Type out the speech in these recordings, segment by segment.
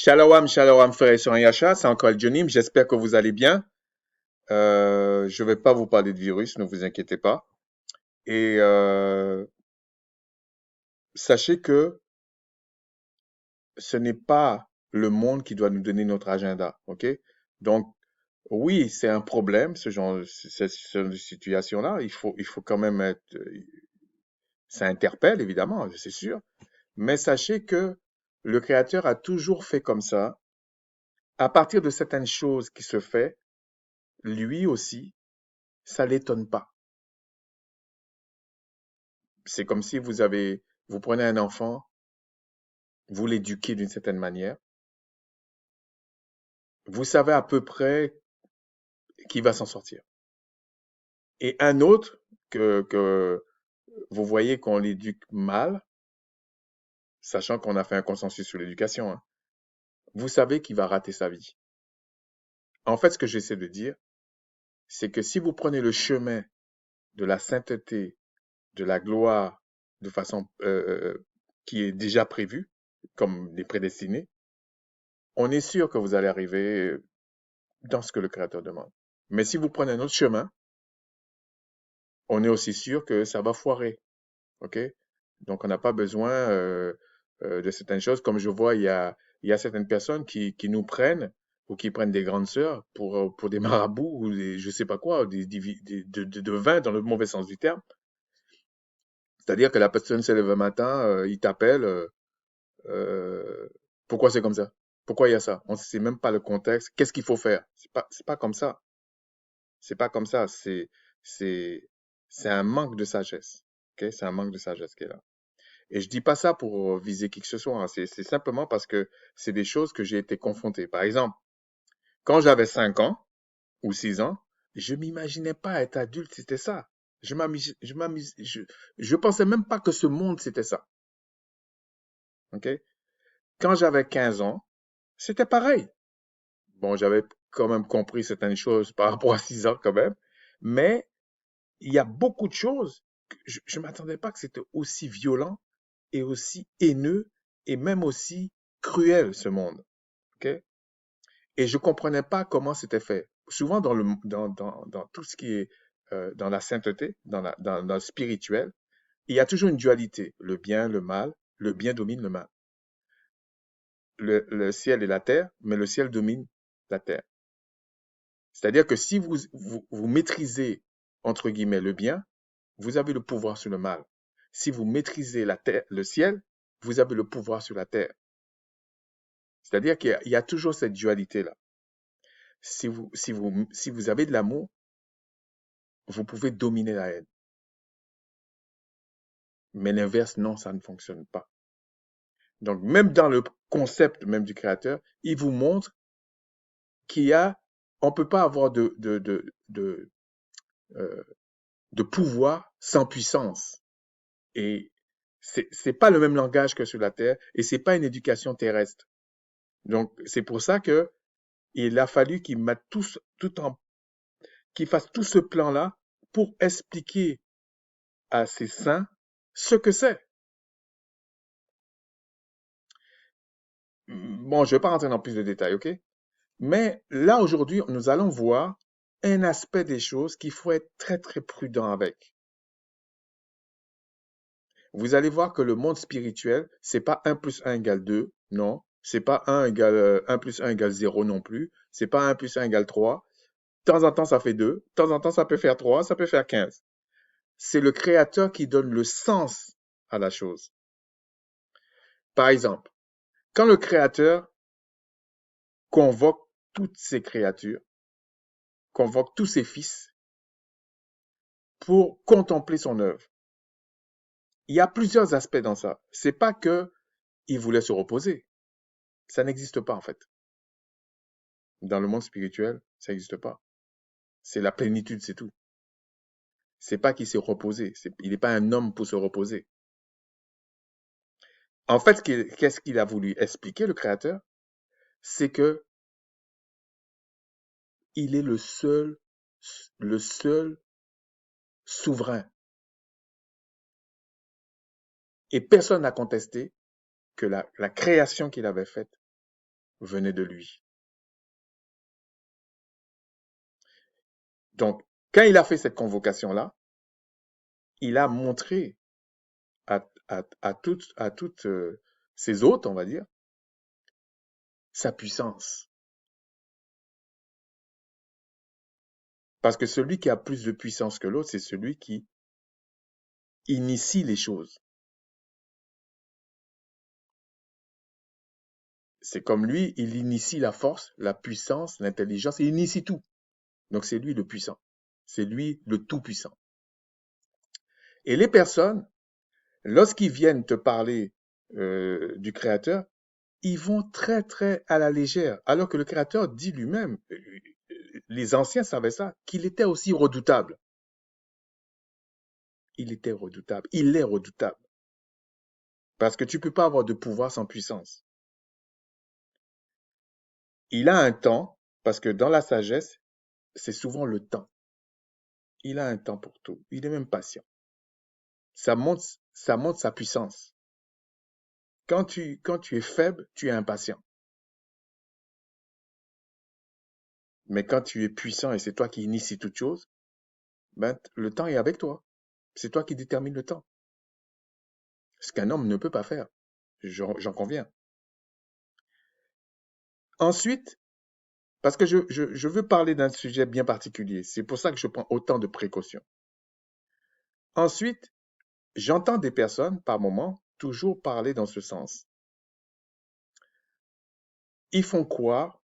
Shalom, shalom, frères et sœurs en Yasha, c'est encore Johnny, j'espère que vous allez bien. Je vais pas vous parler de virus, ne vous inquiétez pas. Et sachez que ce n'est pas le monde qui doit nous donner notre agenda, ok? Donc, oui, c'est un problème, ce genre de situation-là. Il faut quand même être, ça interpelle, évidemment, c'est sûr. Mais sachez que le Créateur a toujours fait comme ça. À partir de certaines choses qui se fait, lui aussi, ça l'étonne pas. C'est comme si vous prenez un enfant, vous l'éduquez d'une certaine manière, vous savez à peu près qui va s'en sortir. Et un autre que vous voyez qu'on l'éduque mal, sachant qu'on a fait un consensus sur l'éducation, hein, vous savez qu'il va rater sa vie. En fait, ce que j'essaie de dire, c'est que si vous prenez le chemin de la sainteté, de la gloire, de façon qui est déjà prévue, comme des prédestinés, on est sûr que vous allez arriver dans ce que le Créateur demande. Mais si vous prenez un autre chemin, on est aussi sûr que ça va foirer. OK? Donc, on n'a pas besoin de certaines choses. Comme je vois, il y a certaines personnes qui nous prennent ou qui prennent des grandes sœurs pour des marabouts ou des, je sais pas quoi, de vin dans le mauvais sens du terme. C'est-à-dire que la personne se lève un matin, il t'appelle, euh, pourquoi c'est comme ça? Pourquoi il y a ça? On ne sait même pas le contexte. Qu'est-ce qu'il faut faire? C'est pas comme ça. C'est pas comme ça. C'est, c'est un manque de sagesse. Ok, c'est un manque de sagesse qui est là. Et je dis pas ça pour viser qui que ce soit, hein. C'est simplement parce que c'est des choses que j'ai été confronté. Par exemple, quand j'avais 5 ans ou 6 ans, je m'imaginais pas être adulte, c'était ça. Je pensais même pas que ce monde c'était ça. Ok? Quand j'avais 15 ans, c'était pareil. Bon, j'avais quand même compris certaines choses par rapport à 6 ans quand même, mais il y a beaucoup de choses que je ne m'attendais pas que c'était aussi violent et aussi haineux et même aussi cruel ce monde. Ok? Et je comprenais pas comment c'était fait. Souvent dans tout ce qui est dans la sainteté, dans le spirituel, il y a toujours une dualité, le bien, le mal, le bien domine le mal. Le ciel et la terre, mais le ciel domine la terre. C'est-à-dire que si vous maîtrisez, entre guillemets, le bien, vous avez le pouvoir sur le mal. Si vous maîtrisez la terre, le ciel, vous avez le pouvoir sur la terre. C'est-à-dire qu'il y a toujours cette dualité-là. Si vous avez de l'amour, vous pouvez dominer la haine. Mais l'inverse, non, ça ne fonctionne pas. Donc, même dans le concept même du créateur, il vous montre on peut pas avoir euh, de pouvoir sans puissance. Et c'est pas le même langage que sur la terre et c'est pas une éducation terrestre. Donc, c'est pour ça que il a fallu qu'il mette qu'il fasse tout ce plan-là pour expliquer à ses saints ce que c'est. Bon, je vais pas rentrer dans plus de détails, ok? Mais là, aujourd'hui, nous allons voir un aspect des choses qu'il faut être très, très prudent avec. Vous allez voir que le monde spirituel, c'est pas un plus un égale 2, non. C'est pas un plus un égale 0 non plus. C'est pas un plus un égale 3. De temps en temps, ça fait 2. De temps en temps, ça peut faire 3. Ça peut faire 15. C'est le créateur qui donne le sens à la chose. Par exemple, quand le créateur convoque toutes ses créatures, convoque tous ses fils pour contempler son œuvre, il y a plusieurs aspects dans ça. C'est pas que il voulait se reposer. Ça n'existe pas, en fait. Dans le monde spirituel, ça n'existe pas. C'est la plénitude, c'est tout. C'est pas qu'il s'est reposé. Il n'est pas un homme pour se reposer. En fait, qu'est-ce qu'il a voulu expliquer, le créateur? C'est que il est le seul souverain. Et personne n'a contesté que la création qu'il avait faite venait de lui. Donc, quand il a fait cette convocation-là, il a montré à toutes ses hôtes, on va dire, sa puissance. Parce que celui qui a plus de puissance que l'autre, c'est celui qui initie les choses. C'est comme lui, il initie la force, la puissance, l'intelligence, il initie tout. Donc c'est lui le puissant. C'est lui le tout-puissant. Et les personnes, lorsqu'ils viennent te parler du Créateur, ils vont très très à la légère, alors que le Créateur dit lui-même, les anciens savaient ça, qu'il était aussi redoutable. Il était redoutable, il est redoutable. Parce que tu ne peux pas avoir de pouvoir sans puissance. Il a un temps, parce que dans la sagesse, c'est souvent le temps. Il a un temps pour tout. Il est même patient. Ça montre sa puissance. Quand tu es faible, tu es impatient. Mais quand tu es puissant et c'est toi qui initie toute chose, ben, le temps est avec toi. C'est toi qui détermine le temps. Ce qu'un homme ne peut pas faire. J'en conviens. Ensuite, parce que je veux parler d'un sujet bien particulier. C'est pour ça que je prends autant de précautions. Ensuite, j'entends des personnes, par moment, toujours parler dans ce sens. Ils font croire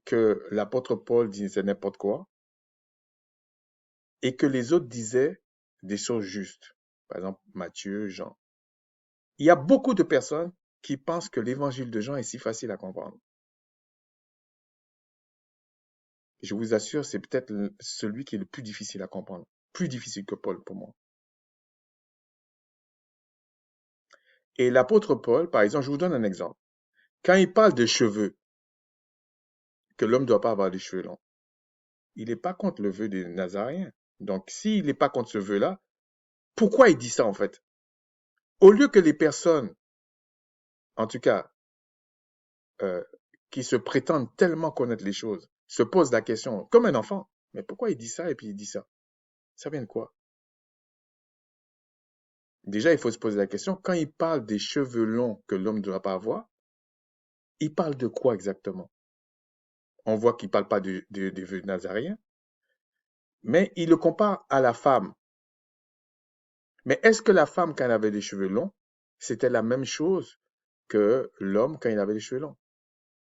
que l'apôtre Paul disait n'importe quoi et que les autres disaient des choses justes. Par exemple, Matthieu, Jean. Il y a beaucoup de personnes qui pensent que l'évangile de Jean est si facile à comprendre. Je vous assure, c'est peut-être celui qui est le plus difficile à comprendre. Plus difficile que Paul pour moi. Et l'apôtre Paul, par exemple, je vous donne un exemple. Quand il parle de cheveux, que l'homme ne doit pas avoir des cheveux longs, il n'est pas contre le vœu des Nazaréens. Donc, s'il n'est pas contre ce vœu-là, pourquoi il dit ça en fait? Au lieu que les personnes, en tout cas, euh, qui se prétendent tellement connaître les choses, se posent la question, comme un enfant, mais pourquoi il dit ça et puis il dit ça? Ça vient de quoi? Déjà, il faut se poser la question, quand il parle des cheveux longs que l'homme ne doit pas avoir, il parle de quoi exactement? On voit qu'il ne parle pas des vœux nazaréens, mais il le compare à la femme. Mais est-ce que la femme, quand elle avait des cheveux longs, c'était la même chose que l'homme quand il avait des cheveux longs?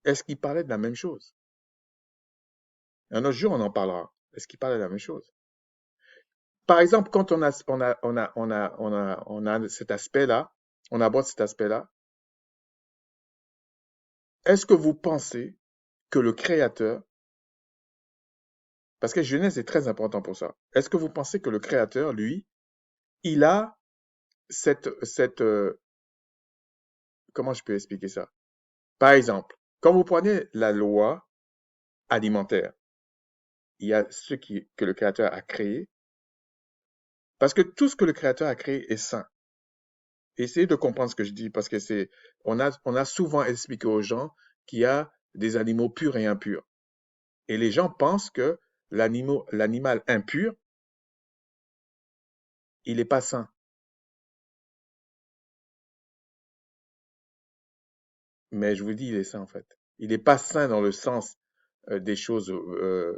Est-ce qu'il parlait de la même chose? Un autre jour, on en parlera. Est-ce qu'il parlait de la même chose? Par exemple, quand on a cet aspect-là, on aborde cet aspect-là, est-ce que vous pensez que le Créateur, parce que Genèse est très important pour ça, est-ce que vous pensez que le Créateur, lui, il a comment je peux expliquer ça? Par exemple, quand vous prenez la loi alimentaire, il y a que le Créateur a créé, parce que tout ce que le Créateur a créé est sain. Essayez de comprendre ce que je dis, parce que on a souvent expliqué aux gens qu'il y a des animaux purs et impurs. Et les gens pensent que l'animal impur, il n'est pas sain. Mais je vous dis, il est sain en fait. Il n'est pas sain dans le sens des choses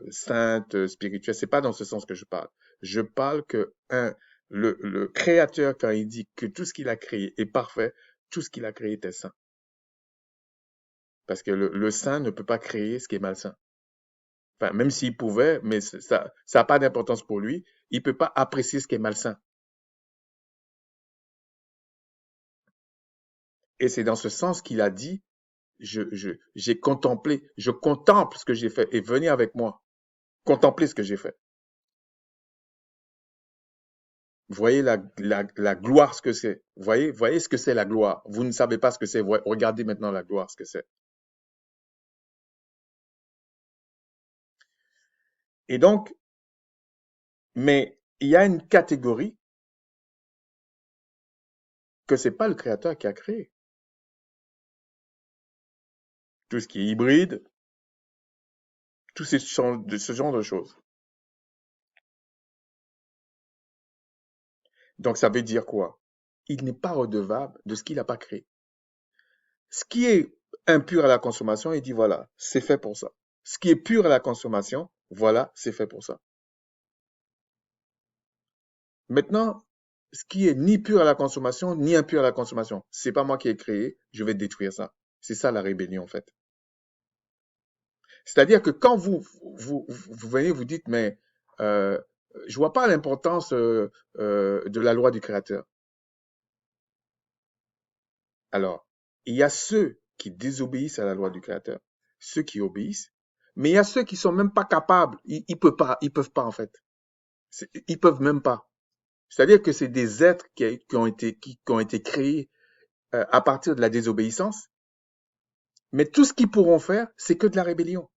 saintes, spirituelles. C'est pas dans ce sens que je parle. Je parle que le Créateur, quand il dit que tout ce qu'il a créé est parfait, tout ce qu'il a créé est sain. Parce que le saint ne peut pas créer ce qui est malsain. Enfin, même s'il pouvait, mais ça n'a pas d'importance pour lui. Il ne peut pas apprécier ce qui est malsain. Et c'est dans ce sens qu'il a dit, j'ai contemplé, je contemple ce que j'ai fait et venez avec moi. Contemplez ce que j'ai fait. Voyez la gloire, ce que c'est. Voyez ce que c'est la gloire. Vous ne savez pas ce que c'est. Regardez maintenant la gloire, ce que c'est. Et donc, mais il y a une catégorie que c'est pas le créateur qui a créé. tout ce qui est hybride, tout ce genre de choses. Donc ça veut dire quoi? Il n'est pas redevable de ce qu'il n'a pas créé. Ce qui est impur à la consommation, il dit voilà, c'est fait pour ça. Ce qui est pur à la consommation, voilà, c'est fait pour ça. Maintenant, ce qui est ni pur à la consommation, ni impur à la consommation, c'est pas moi qui ai créé, je vais détruire ça. C'est ça la rébellion en fait. C'est-à-dire que quand vous venez, vous dites, mais euh, je vois pas l'importance de la loi du Créateur. Alors, il y a ceux qui désobéissent à la loi du Créateur, ceux qui obéissent, mais il y a ceux qui sont même pas capables, ils peuvent pas en fait. Ils peuvent même pas. C'est-à-dire que c'est des êtres qui ont été créés à partir de la désobéissance, mais tout ce qu'ils pourront faire, c'est que de la rébellion.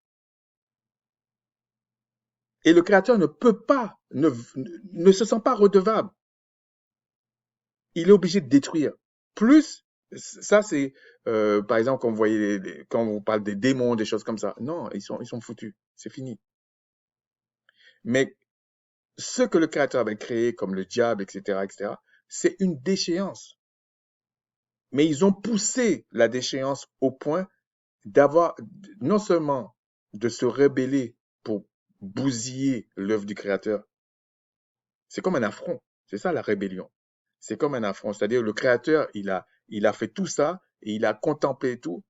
Et le Créateur ne peut pas, ne se sent pas redevable. Il est obligé de détruire. Plus, ça c'est, par exemple, quand vous voyez, quand on parle des démons, des choses comme ça. Non, ils sont foutus. C'est fini. Mais ce que le Créateur avait créé, comme le diable, etc., c'est une déchéance. Mais ils ont poussé la déchéance au point d'avoir, non seulement de se rebeller pour bousiller l'œuvre du Créateur, c'est comme un affront. C'est ça la rébellion. C'est comme un affront. C'est-à-dire le Créateur, il a fait tout ça et il a contemplé tout.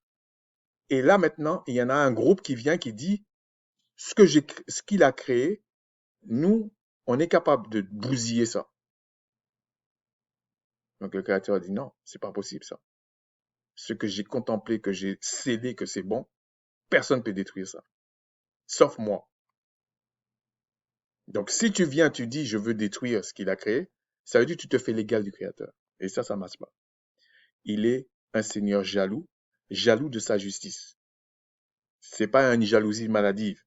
Et là maintenant, il y en a un groupe qui vient qui dit ce qu'il a créé, nous, on est capable de bousiller ça. Donc le Créateur dit non, c'est pas possible ça. Ce que j'ai contemplé, que j'ai scellé, que c'est bon, personne ne peut détruire ça, sauf moi. Donc si tu viens, tu dis je veux détruire ce qu'il a créé, ça veut dire que tu te fais l'égal du Créateur. Et ça marche pas. Il est un Seigneur jaloux, jaloux de sa justice. C'est pas une jalousie maladive.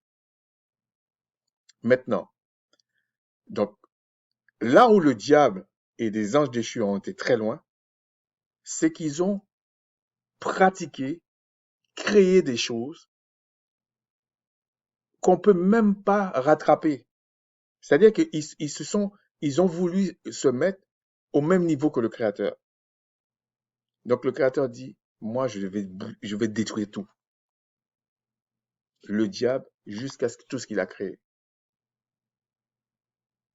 Maintenant, donc là où le diable et des anges déchus ont été très loin, c'est qu'ils ont pratiqué, créé des choses qu'on peut même pas rattraper. C'est-à-dire ils ont voulu se mettre au même niveau que le Créateur. Donc le Créateur dit, moi je vais détruire tout. Le diable jusqu'à tout ce qu'il a créé.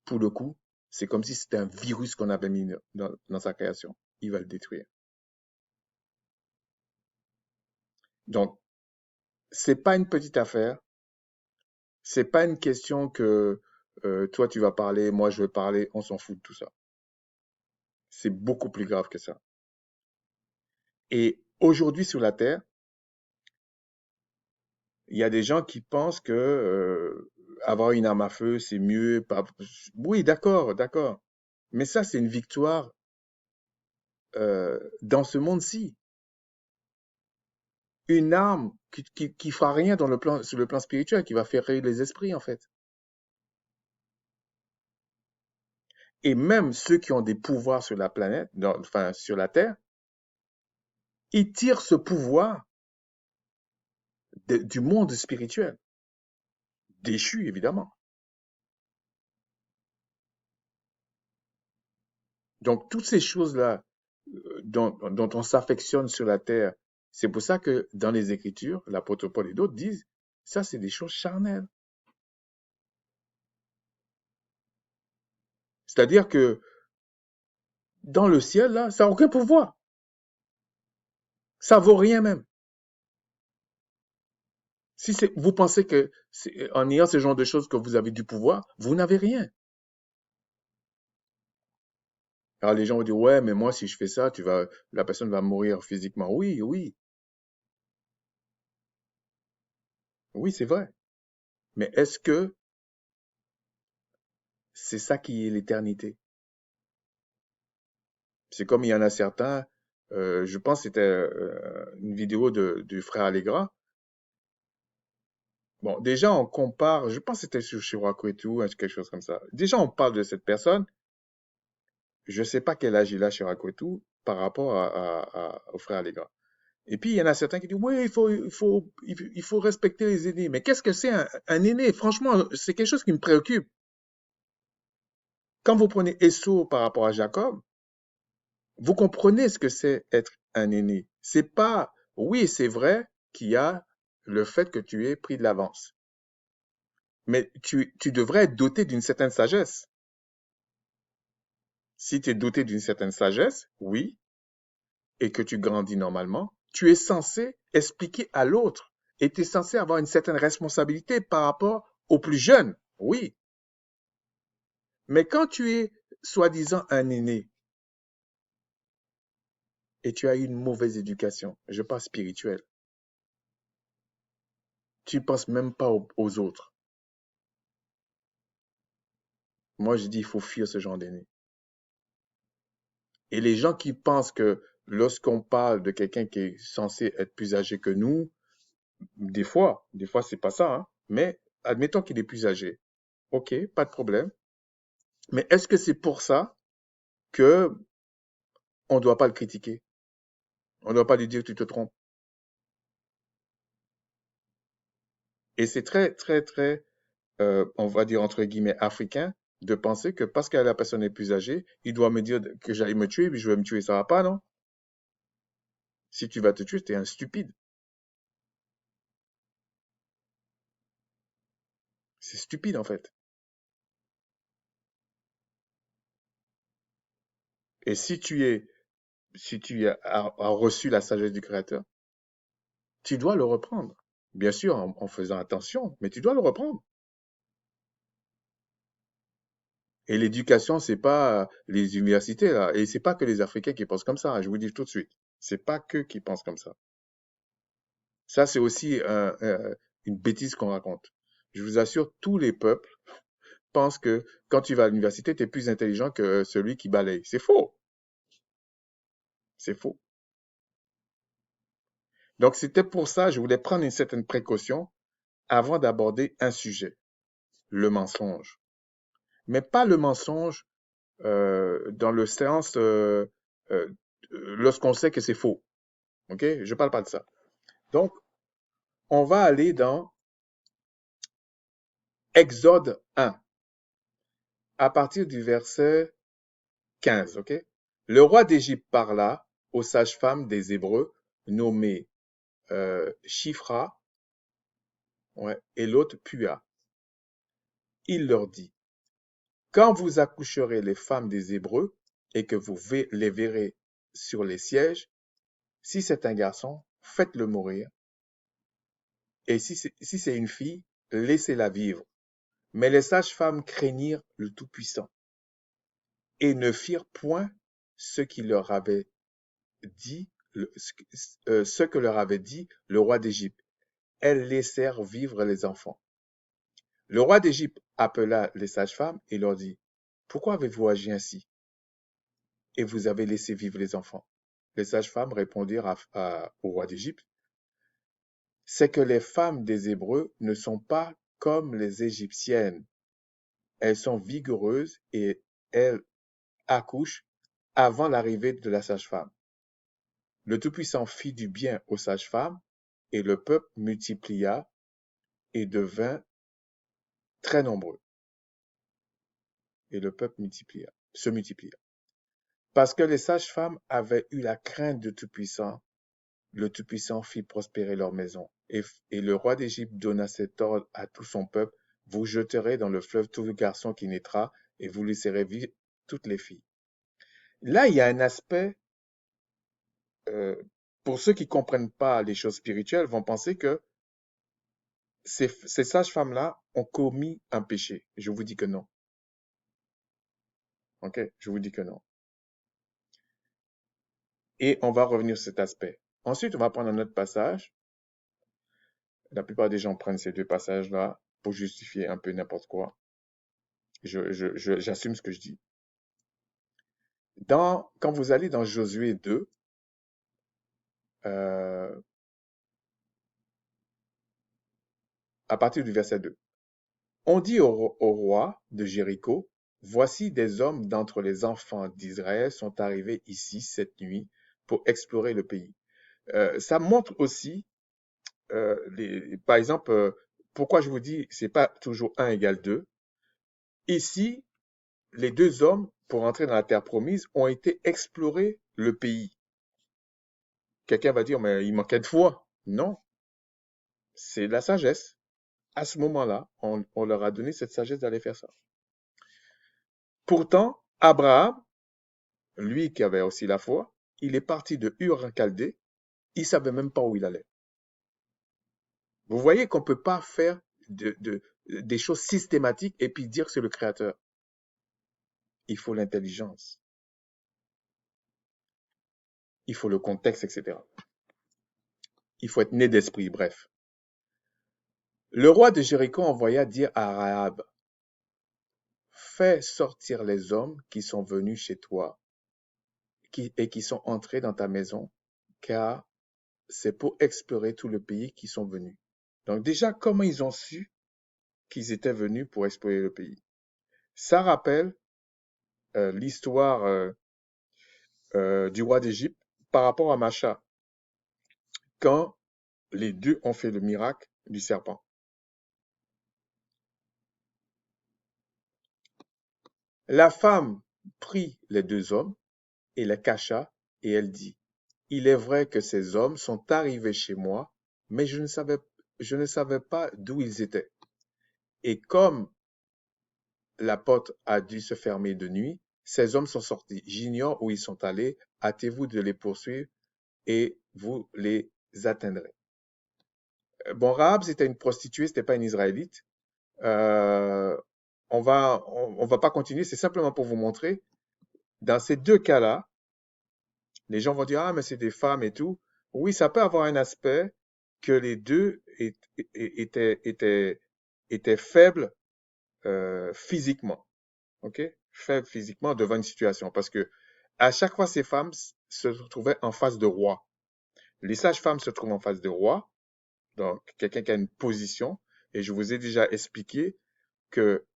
Pour le coup, c'est comme si c'était un virus qu'on avait mis dans sa création. Il va le détruire. Donc, c'est pas une petite affaire. C'est pas une question que toi tu vas parler, moi je vais parler, on s'en fout de tout ça. C'est beaucoup plus grave que ça. Et aujourd'hui sur la Terre, il y a des gens qui pensent que avoir une arme à feu, c'est mieux. Oui, d'accord, d'accord. Mais ça, c'est une victoire dans ce monde-ci. Une arme qui fera rien sur le plan spirituel, qui va faire rire les esprits, en fait. Et même ceux qui ont des pouvoirs sur la planète, enfin sur la Terre, ils tirent ce pouvoir du monde spirituel, déchu évidemment. Donc toutes ces choses-là dont on s'affectionne sur la terre, c'est pour ça que dans les Écritures, l'apôtre Paul et d'autres disent, ça c'est des choses charnelles. C'est-à-dire que dans le ciel, là, ça n'a aucun pouvoir. Ça vaut rien même. Si vous pensez que en ayant ce genre de choses que vous avez du pouvoir, vous n'avez rien. Alors les gens vont dire, ouais, mais moi si je fais ça, la personne va mourir physiquement. Oui, oui, oui, c'est vrai. Mais est-ce que c'est ça qui est l'éternité? C'est comme il y en a certains, je pense que c'était une vidéo du frère Allegra. Bon, déjà on compare, je pense que c'était sur Chirac et tout, quelque chose comme ça. Déjà on parle de cette personne, je sais pas quel âge il a Chirac et tout, par rapport au frère Allegra. Et puis, il y en a certains qui disent, oui, il faut respecter les aînés. Mais qu'est-ce que c'est un aîné? Franchement, c'est quelque chose qui me préoccupe. Quand vous prenez Esau par rapport à Jacob, vous comprenez ce que c'est être un aîné. C'est pas, oui, c'est vrai qu'il y a le fait que tu aies pris de l'avance. Mais tu devrais être doté d'une certaine sagesse. Si tu es doté d'une certaine sagesse, oui, et que tu grandis normalement, tu es censé expliquer à l'autre et tu es censé avoir une certaine responsabilité par rapport aux plus jeunes, oui. Mais quand tu es soi-disant un aîné et tu as eu une mauvaise éducation, je parle spirituelle, tu ne penses même pas aux autres. Moi, je dis, il faut fuir ce genre d'aîné. Et les gens qui pensent que lorsqu'on parle de quelqu'un qui est censé être plus âgé que nous, des fois, c'est pas ça, hein, mais admettons qu'il est plus âgé. OK, pas de problème. Mais est-ce que c'est pour ça que on ne doit pas le critiquer? On ne doit pas lui dire tu te trompes. Et c'est très, très, très, on va dire entre guillemets, africain de penser que parce que la personne est plus âgée, il doit me dire que j'allais me tuer, puis je vais me tuer. Ça va pas, non? Si tu vas te tuer, tu es un stupide. C'est stupide, en fait. Et si tu as reçu la sagesse du Créateur, tu dois le reprendre. Bien sûr, en faisant attention, mais tu dois le reprendre. Et l'éducation, c'est pas les universités, là. Et c'est pas que les Africains qui pensent comme ça, hein, je vous dis tout de suite. C'est pas qu'eux qui pensent comme ça. Ça, c'est aussi une bêtise qu'on raconte. Je vous assure, tous les peuples pensent que quand tu vas à l'université, tu es plus intelligent que celui qui balaye. C'est faux. C'est faux. Donc, c'était pour ça, je voulais prendre une certaine précaution avant d'aborder un sujet, le mensonge. Mais pas le mensonge dans le sens euh, lorsqu'on sait que c'est faux. OK? Je parle pas de ça. Donc, on va aller dans Exode 1, à partir du verset 15. OK? Le roi d'Égypte parla aux sages-femmes des Hébreux, nommées Shifra, ouais, et l'autre Pua. Il leur dit, quand vous accoucherez les femmes des Hébreux et que vous les verrez sur les sièges, si c'est un garçon, faites-le mourir, et si c'est une fille, laissez-la vivre. Mais les sages-femmes craignirent le Tout-Puissant et ne firent point ce qu'il leur avait dit, ce que leur avait dit le roi d'Égypte. Elles laissèrent vivre les enfants. Le roi d'Égypte appela les sages-femmes et leur dit, pourquoi avez-vous agi ainsi et vous avez laissé vivre les enfants? Les sages-femmes répondirent au roi d'Égypte, c'est que les femmes des Hébreux ne sont pas comme les Égyptiennes. Elles sont vigoureuses et elles accouchent avant l'arrivée de la sage-femme. Le Tout-Puissant fit du bien aux sages-femmes et le peuple multiplia et devint très nombreux. Et le peuple se multiplia. Parce que les sages-femmes avaient eu la crainte du Tout-Puissant, le Tout-Puissant fit prospérer leur maison. Et le roi d'Égypte donna cet ordre à tout son peuple, vous jeterez dans le fleuve tout le garçon qui naîtra, et vous laisserez vivre toutes les filles. Là, il y a un aspect, euh, pour ceux qui ne comprennent pas les choses spirituelles, vont penser que ces sages-femmes-là ont commis un péché. Je vous dis que non. OK? Je vous dis que non. Et on va revenir sur cet aspect. Ensuite, on va prendre un autre passage. La plupart des gens prennent ces deux passages-là pour justifier un peu n'importe quoi. J'assume ce que je dis. Quand vous allez dans Josué 2, euh, à partir du verset 2, on dit au roi de Jéricho, voici des hommes d'entre les enfants d'Israël sont arrivés ici cette nuit pour explorer le pays. Ça montre aussi, par exemple, pourquoi je vous dis c'est pas toujours un égale 2. Ici, les deux hommes, pour entrer dans la terre promise, ont été explorer le pays. Quelqu'un va dire, mais il manquait de foi. Non, c'est la sagesse. À ce moment-là, on leur a donné cette sagesse d'aller faire ça. Pourtant, Abraham, lui qui avait aussi la foi, il est parti de Ur en Chaldée, il savait même pas où il allait. Vous voyez qu'on ne peut pas faire des choses systématiques et puis dire que c'est le Créateur. Il faut l'intelligence, il faut le contexte, etc. Il faut être né d'esprit, bref. Le roi de Jéricho envoya dire à Rahab, fais sortir les hommes qui sont venus chez toi et qui sont entrés dans ta maison, car c'est pour explorer tout le pays qu'ils sont venus. Donc déjà, comment ils ont su qu'ils étaient venus pour explorer le pays? Ça rappelle l'histoire du roi d'Égypte par rapport à Macha, quand les deux ont fait le miracle du serpent. La femme prit les deux hommes et les cacha, et elle dit, il est vrai que ces hommes sont arrivés chez moi, mais je ne savais pas d'où ils étaient. Et comme la porte a dû se fermer de nuit, ces hommes sont sortis. J'ignore où ils sont allés. Hâtez-vous de les poursuivre et vous les atteindrez. Bon, Rahab, c'était une prostituée, c'était pas une Israélite. Euh, on va pas continuer. C'est simplement pour vous montrer. Dans ces deux cas-là, les gens vont dire, ah, mais c'est des femmes et tout. Oui, ça peut avoir un aspect que les deux étaient faibles physiquement. OK? Faibles physiquement devant une situation. Parce que à chaque fois, ces femmes se retrouvaient en face de rois. Les sages-femmes se trouvent en face de rois, donc quelqu'un qui a une position. Et je vous ai déjà expliqué que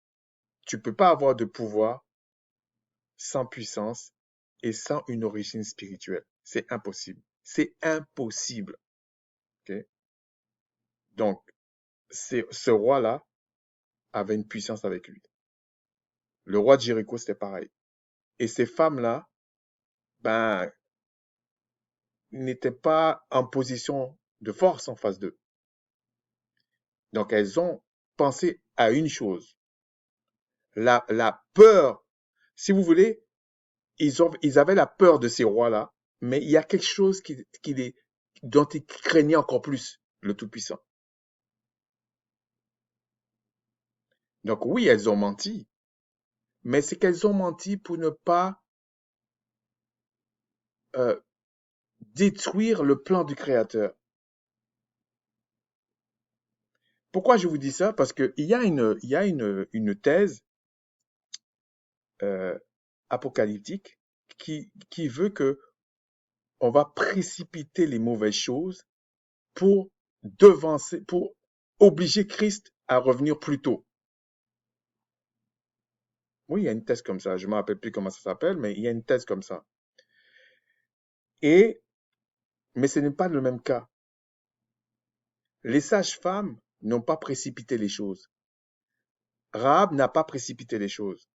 tu peux pas avoir de pouvoir sans puissance et sans une origine spirituelle. C'est impossible. C'est impossible. OK? Donc, ce roi-là avait une puissance avec lui. Le roi de Jéricho, c'était pareil. Et ces femmes-là, ben, n'étaient pas en position de force en face d'eux. Donc, elles ont pensé à une chose. La peur, si vous voulez, ils avaient la peur de ces rois-là, mais il y a quelque chose dont ils craignaient encore plus, le Tout-Puissant. Donc oui, elles ont menti, mais c'est qu'elles ont menti pour ne pas euh, détruire le plan du Créateur. Pourquoi je vous dis ça? Parce qu'il y a une thèse euh, apocalyptique qui veut que on va précipiter les mauvaises choses pour devancer, pour obliger Christ à revenir plus tôt. Oui, il y a une thèse comme ça. Je ne me rappelle plus comment ça s'appelle, mais il y a une thèse comme ça. Mais ce n'est pas le même cas. Les sages-femmes n'ont pas précipité les choses. Rahab n'a pas précipité les choses.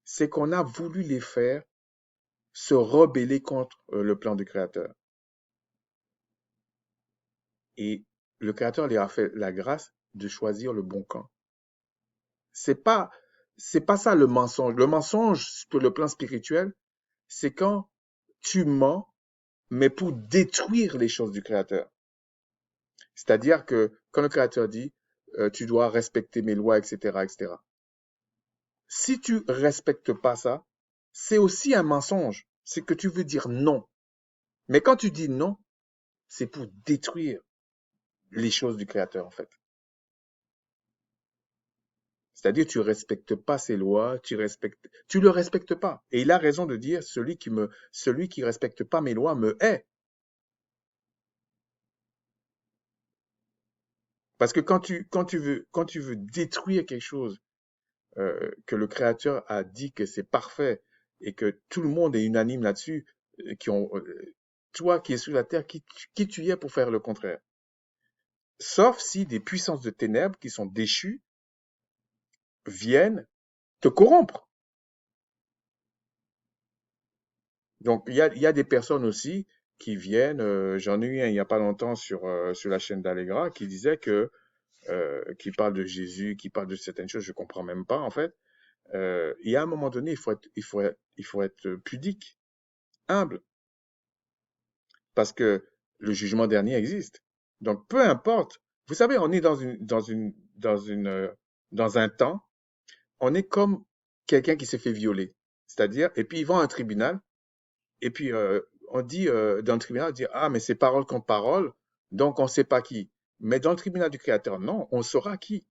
C'est qu'on a voulu les faire se rebeller contre le plan du Créateur. Et le Créateur leur a fait la grâce de choisir le bon camp. C'est pas, c'est pas ça le mensonge. Le mensonge, sur le plan spirituel, c'est quand tu mens, mais pour détruire les choses du Créateur. C'est-à-dire que quand le Créateur dit, tu dois respecter mes lois, etc., etc. Si tu respectes pas ça, c'est aussi un mensonge. C'est que tu veux dire non. Mais quand tu dis non, c'est pour détruire les choses du Créateur, en fait. C'est-à-dire, tu respectes pas ses lois, tu le respectes pas. Et il a raison de dire, celui qui respecte pas mes lois me hait. Parce que quand tu veux détruire quelque chose, que le Créateur a dit que c'est parfait et que tout le monde est unanime là-dessus, toi qui es sur la terre, qui tu es pour faire le contraire? Sauf si des puissances de ténèbres qui sont déchues viennent te corrompre. Donc, il y a des personnes aussi qui viennent, j'en ai eu un il n'y a pas longtemps sur la chaîne d'Allegra qui disait qui parle de Jésus, qui parle de certaines choses, je comprends même pas en fait. Il y a un moment donné, il faut être pudique, humble, parce que le jugement dernier existe. Donc, peu importe. Vous savez, on est dans un temps, on est comme quelqu'un qui s'est fait violer. C'est-à-dire, et puis ils vont à un tribunal, et puis on dit dans le tribunal, on dit, ah, mais c'est parole contre parole, donc on ne sait pas qui. Mais dans le tribunal du Créateur, non, on saura qui.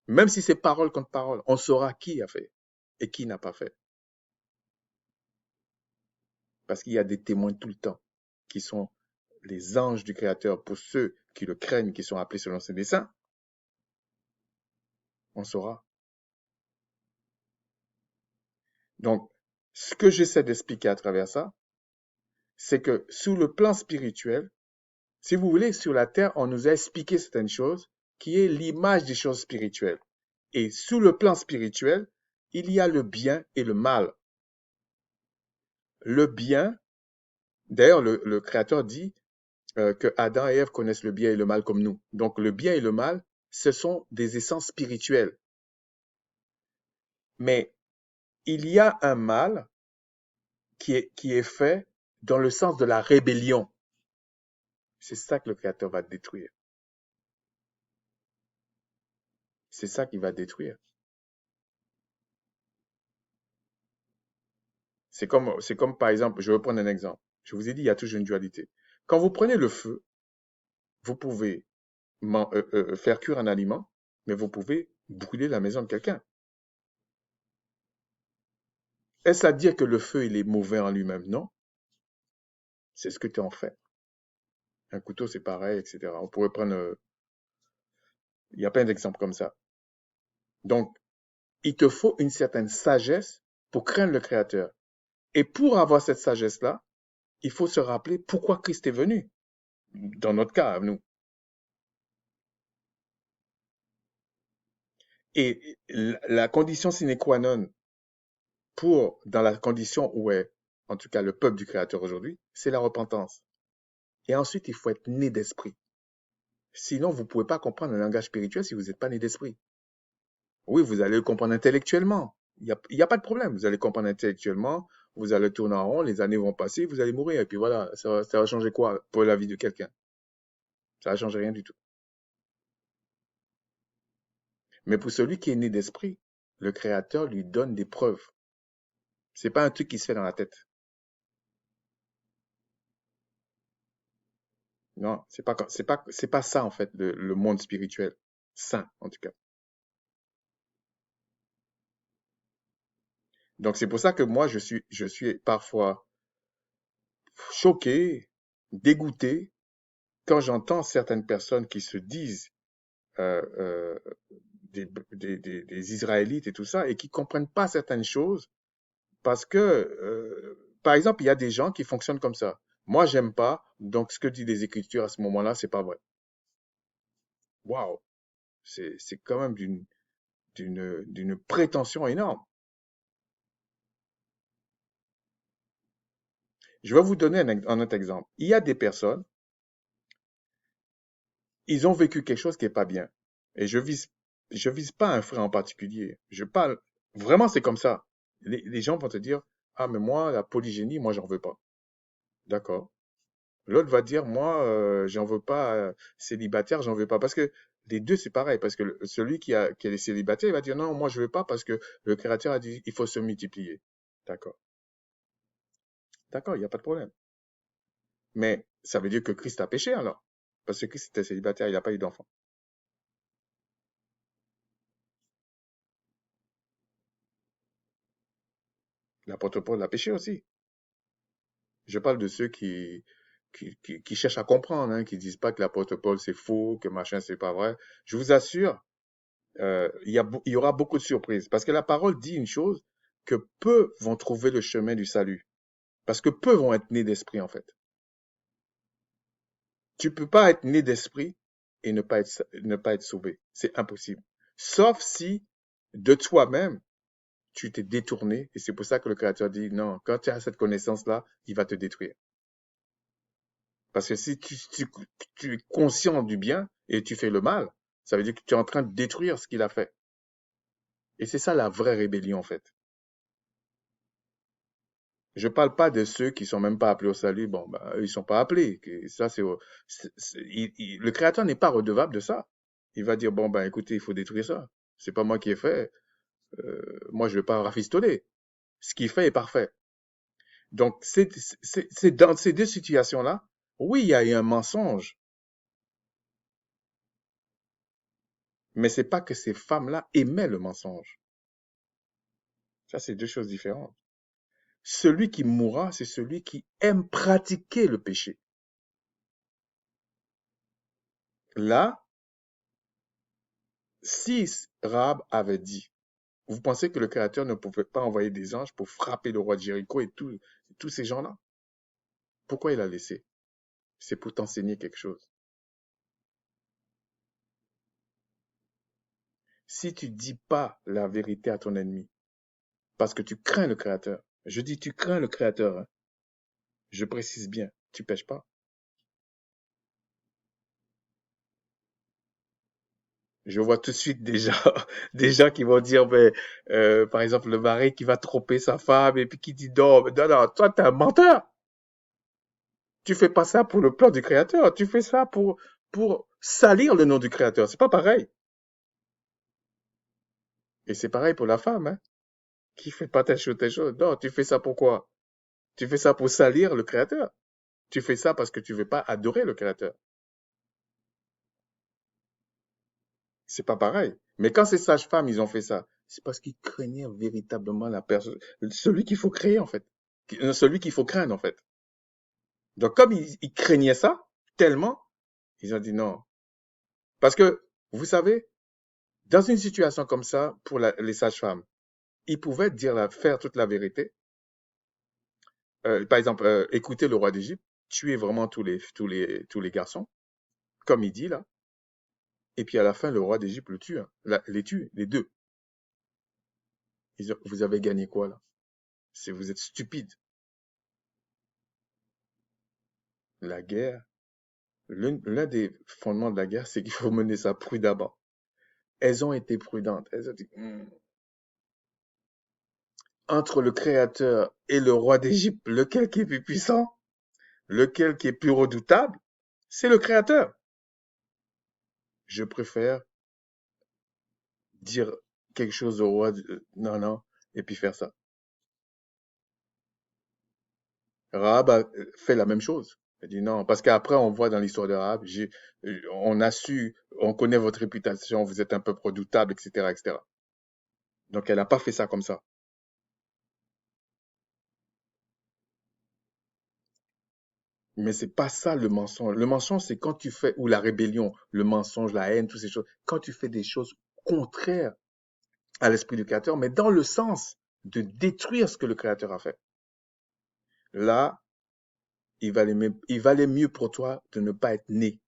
Même si c'est parole contre parole, on saura qui a fait et qui n'a pas fait. Parce qu'il y a des témoins tout le temps qui sont les anges du Créateur pour ceux qui le craignent, qui sont appelés selon ses desseins. On saura. Donc, ce que j'essaie d'expliquer à travers ça, c'est que sous le plan spirituel, si vous voulez, sur la terre, on nous a expliqué certaines choses qui est l'image des choses spirituelles. Et sous le plan spirituel, il y a le bien et le mal. Le bien, d'ailleurs, le Créateur dit que Adam et Ève connaissent le bien et le mal comme nous. Donc, le bien et le mal, ce sont des essences spirituelles. Mais il y a un mal qui est fait dans le sens de la rébellion. C'est ça que le Créateur va détruire. C'est ça qu'il va détruire. C'est comme, par exemple, je vais prendre un exemple. Je vous ai dit, il y a toujours une dualité. Quand vous prenez le feu, vous pouvez faire cuire un aliment, mais vous pouvez brûler la maison de quelqu'un. Est-ce à dire que le feu, il est mauvais en lui-même? Non. C'est ce que tu en fais. Un couteau, c'est pareil, etc. On pourrait prendre, il y a plein d'exemples comme ça. Donc, il te faut une certaine sagesse pour craindre le Créateur. Et pour avoir cette sagesse-là, il faut se rappeler pourquoi Christ est venu. Dans notre cas, nous. Et la condition sine qua non dans la condition où est, en tout cas, le peuple du Créateur aujourd'hui, c'est la repentance. Et ensuite, il faut être né d'esprit. Sinon, vous ne pouvez pas comprendre un langage spirituel si vous n'êtes pas né d'esprit. Oui, vous allez le comprendre intellectuellement. Il y a pas de problème. Vous allez comprendre intellectuellement, vous allez tourner en rond, les années vont passer, vous allez mourir. Et puis voilà, ça va changer quoi pour la vie de quelqu'un? Ça va changer rien du tout. Mais pour celui qui est né d'esprit, le Créateur lui donne des preuves. C'est pas un truc qui se fait dans la tête. Non, c'est pas ça, en fait, le monde spirituel. Sain, en tout cas. Donc, c'est pour ça que moi, je suis parfois choqué, dégoûté, quand j'entends certaines personnes qui se disent euh, euh, des Israélites et tout ça, et qui comprennent pas certaines choses, parce que, par exemple, il y a des gens qui fonctionnent comme ça. Moi, j'aime pas, donc ce que dit les Écritures à ce moment-là, c'est pas vrai. Waouh, c'est quand même d'une prétention énorme. Je vais vous donner un autre exemple. Il y a des personnes, ils ont vécu quelque chose qui est pas bien. Et je vise pas un frère en particulier. Je parle, vraiment, c'est comme ça. Les gens vont te dire, ah, mais moi, la polygénie, moi, j'en veux pas. D'accord. L'autre va dire, moi, j'en veux pas, célibataire, j'en veux pas. Parce que les deux, c'est pareil. Parce que celui qui est célibataire, il va dire, non, moi, je veux pas parce que le Créateur a dit, il faut se multiplier. D'accord. D'accord, il n'y a pas de problème. Mais ça veut dire que Christ a péché alors. Parce que Christ était célibataire, il n'a pas eu d'enfant. L'apôtre Paul a péché aussi. Je parle de ceux qui cherchent à comprendre, hein, qui disent pas que l'apôtre Paul c'est faux, que machin c'est pas vrai. Je vous assure, il y aura beaucoup de surprises. Parce que la parole dit une chose, que peu vont trouver le chemin du salut. Parce que peu vont être nés d'esprit, en fait. Tu peux pas être né d'esprit et ne pas être sauvé. C'est impossible. Sauf si, de toi-même, tu t'es détourné. Et c'est pour ça que le Créateur dit, non, quand tu as cette connaissance-là, il va te détruire. Parce que si tu es conscient du bien et tu fais le mal, ça veut dire que tu es en train de détruire ce qu'il a fait. Et c'est ça la vraie rébellion, en fait. Je parle pas de ceux qui sont même pas appelés au salut. Bon, bah, eux, ils sont pas appelés. Ça, le Créateur n'est pas redevable de ça. Il va dire, bon, ben, écoutez, il faut détruire ça. C'est pas moi qui ai fait. Moi, je vais pas rafistoler. Ce qu'il fait est parfait. Donc, c'est dans ces deux situations-là, oui, il y a eu un mensonge, mais c'est pas que ces femmes-là aimaient le mensonge. Ça, c'est deux choses différentes. Celui qui mourra, c'est celui qui aime pratiquer le péché. Là, si Rahab avait dit, vous pensez que le Créateur ne pouvait pas envoyer des anges pour frapper le roi de Jéricho et tous ces gens-là? Pourquoi il a laissé? C'est pour t'enseigner quelque chose. Si tu dis pas la vérité à ton ennemi, parce que tu crains le Créateur, je dis tu crains le Créateur, hein, je précise bien, tu pèches pas. Je vois tout de suite déjà des gens qui vont dire, ben, par exemple, le mari qui va tromper sa femme et puis qui dit non, mais non, non, toi, t'es un menteur. Tu fais pas ça pour le plan du Créateur, tu fais ça pour salir le nom du Créateur. C'est pas pareil. Et c'est pareil pour la femme, hein, qui fait pas telle chose. Non, tu fais ça pourquoi? Tu fais ça pour salir le Créateur. Tu fais ça parce que tu veux pas adorer le Créateur. C'est pas pareil. Mais quand ces sages-femmes, ils ont fait ça, c'est parce qu'ils craignaient véritablement la personne, celui qu'il faut créer, en fait. Celui qu'il faut craindre, en fait. Donc, comme ils craignaient ça, tellement, ils ont dit non. Parce que, vous savez, dans une situation comme ça, pour les sages-femmes, ils pouvaient faire toute la vérité. Par exemple, écouter le roi d'Égypte, tuer vraiment tous les garçons, comme il dit là. Et puis à la fin, le roi d'Égypte le tue, hein. Les tue, les deux. Vous avez gagné quoi là? Vous êtes stupide. La guerre, l'un des fondements de la guerre, c'est qu'il faut mener ça prudemment. Elles ont été prudentes. Elles ont dit, entre le Créateur et le roi d'Égypte, lequel qui est plus puissant, lequel qui est plus redoutable, c'est le Créateur. Je préfère dire quelque chose au roi, non, non, et puis faire ça. Rahab a fait la même chose. Elle dit non, parce qu'après on voit dans l'histoire de Rahab, on connaît votre réputation, vous êtes un peu redoutable, etc., etc. Donc elle n'a pas fait ça comme ça. Mais c'est pas ça le mensonge. Le mensonge, c'est quand tu fais, ou la rébellion, le mensonge, la haine, toutes ces choses, quand tu fais des choses contraires à l'esprit du Créateur, mais dans le sens de détruire ce que le Créateur a fait. Là, il valait mieux pour toi de ne pas être né.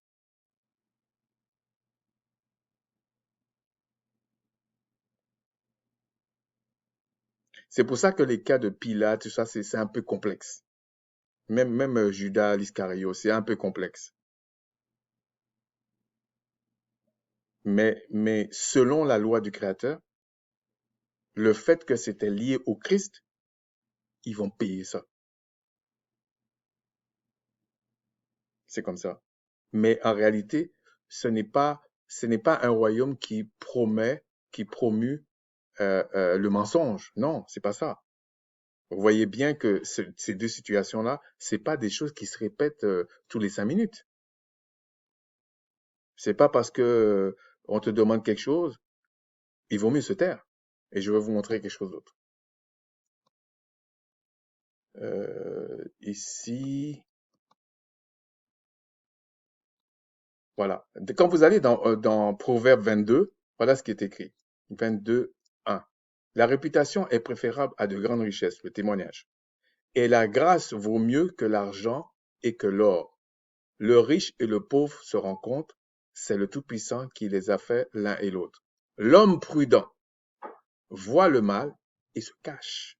C'est pour ça que les cas de Pilate, tout ça, c'est un peu complexe. Même Judas l'Iscario, c'est un peu complexe. Mais selon la loi du Créateur, le fait que c'était lié au Christ, ils vont payer ça. C'est comme ça. Mais en réalité, ce n'est pas un royaume qui promet, qui promue le mensonge. Non, c'est pas ça. Vous voyez bien que ces deux situations-là, c'est pas des choses qui se répètent tous les 5 minutes. C'est pas parce que on te demande quelque chose, il vaut mieux se taire. Et je vais vous montrer quelque chose d'autre. Ici, voilà. Quand vous allez dans Proverbe 22, voilà ce qui est écrit. 22, 1. La réputation est préférable à de grandes richesses, le témoignage. Et la grâce vaut mieux que l'argent et que l'or. Le riche et le pauvre se rencontrent, c'est le Tout-Puissant qui les a fait l'un et l'autre. L'homme prudent voit le mal et se cache,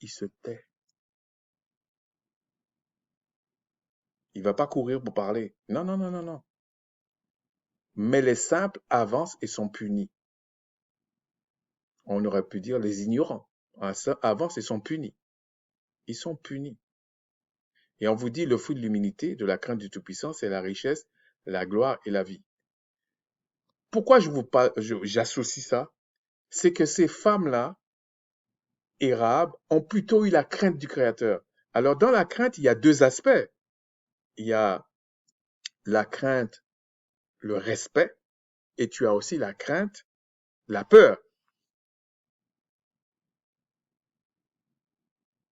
il se tait. Il va pas courir pour parler. Non, non, non, non, non. Mais les simples avancent et sont punis. On aurait pu dire les ignorants avancent et sont punis. Ils sont punis. Et on vous dit le fruit de l'humilité, de la crainte du Tout-Puissant, c'est la richesse, la gloire et la vie. Pourquoi j'associe ça? C'est que ces femmes-là, et Rahab, ont plutôt eu la crainte du Créateur. Alors, dans la crainte, il y a deux aspects. Il y a la crainte, le respect, et tu as aussi la crainte, la peur.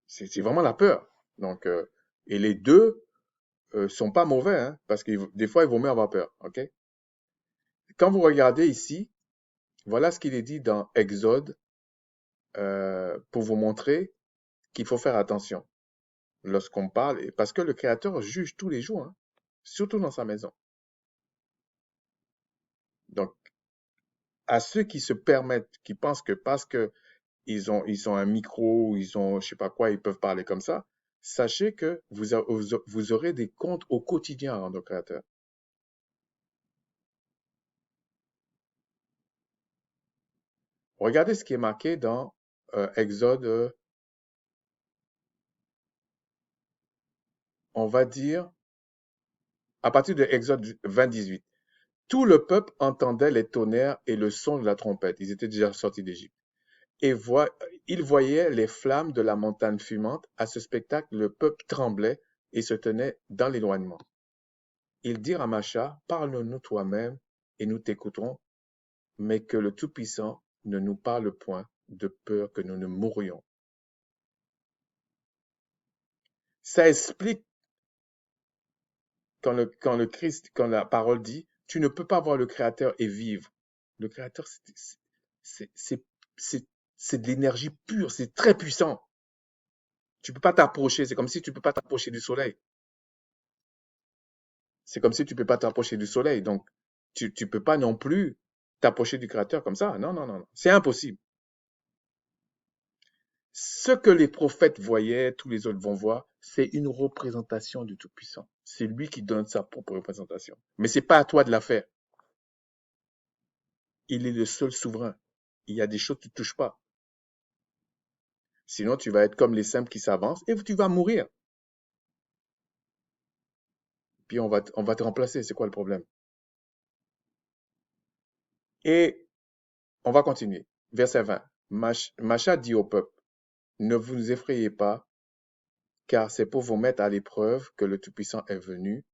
C'est vraiment la peur. Donc, et les deux sont pas mauvais, hein, parce que des fois, il vaut mieux avoir peur. Ok? Quand vous regardez ici, voilà ce qu'il est dit dans Exode pour vous montrer qu'il faut faire attention lorsqu'on parle, parce que le Créateur juge tous les jours, hein, surtout dans sa maison. Donc, à ceux qui se permettent, qui pensent que parce que ils ont un micro, ils ont je sais pas quoi, ils peuvent parler comme ça, sachez que vous aurez des comptes au quotidien à rendre au Créateur. Regardez ce qui est marqué dans Exode, on va dire, à partir de Exode 20-18. Tout le peuple entendait les tonnerres et le son de la trompette. Ils étaient déjà sortis d'Égypte. Et ils voyaient les flammes de la montagne fumante. À ce spectacle, le peuple tremblait et se tenait dans l'éloignement. Ils dirent à Macha, parle-nous toi-même et nous t'écouterons, mais que le Tout-Puissant ne nous parle point de peur que nous ne mourions. Ça explique quand la parole dit, tu ne peux pas voir le Créateur et vivre. Le Créateur, c'est c'est- c'est- c'est de l'énergie pure, c'est très puissant. Tu peux pas t'approcher, c'est comme si tu peux pas t'approcher du soleil. C'est comme si tu peux pas t'approcher du soleil. Donc, tu peux pas non plus t'approcher du Créateur comme ça. Non, non, non, non. C'est impossible. Ce que les prophètes voyaient, tous les autres vont voir, c'est une représentation du Tout-Puissant. C'est lui qui donne sa propre représentation. Mais c'est pas à toi de la faire. Il est le seul souverain. Il y a des choses que tu ne touches pas. Sinon, tu vas être comme les simples qui s'avancent et tu vas mourir. Puis on va te remplacer. C'est quoi le problème? Et on va continuer. Verset 20. Macha dit au peuple, ne vous effrayez pas, car c'est pour vous mettre à l'épreuve que le Tout-Puissant est venu,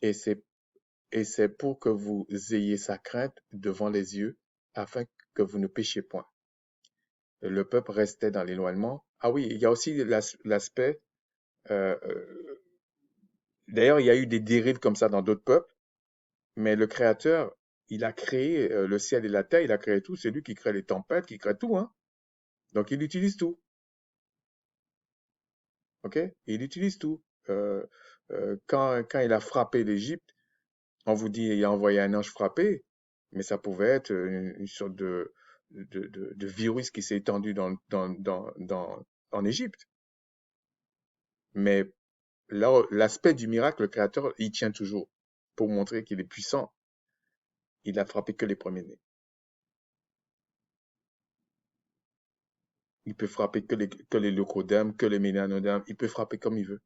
et c'est pour que vous ayez sa crainte devant les yeux, afin que vous ne péchiez point. Le peuple restait dans l'éloignement. Ah oui, il y a aussi l'aspect, euh, euh, d'ailleurs, il y a eu des dérives comme ça dans d'autres peuples, mais le Créateur, il a créé le ciel et la terre, il a créé tout, c'est lui qui crée les tempêtes, qui crée tout, hein. Donc il utilise tout, ok? Il utilise tout. Quand il a frappé l'Égypte, on vous dit il a envoyé un ange frapper, mais ça pouvait être une sorte de virus qui s'est étendu en Égypte. Mais là, l'aspect du miracle, le Créateur, il tient toujours pour montrer qu'il est puissant. Il a frappé que les premiers-nés. Il peut frapper que les leucodermes, que les mélanodermes. Il peut frapper comme il veut.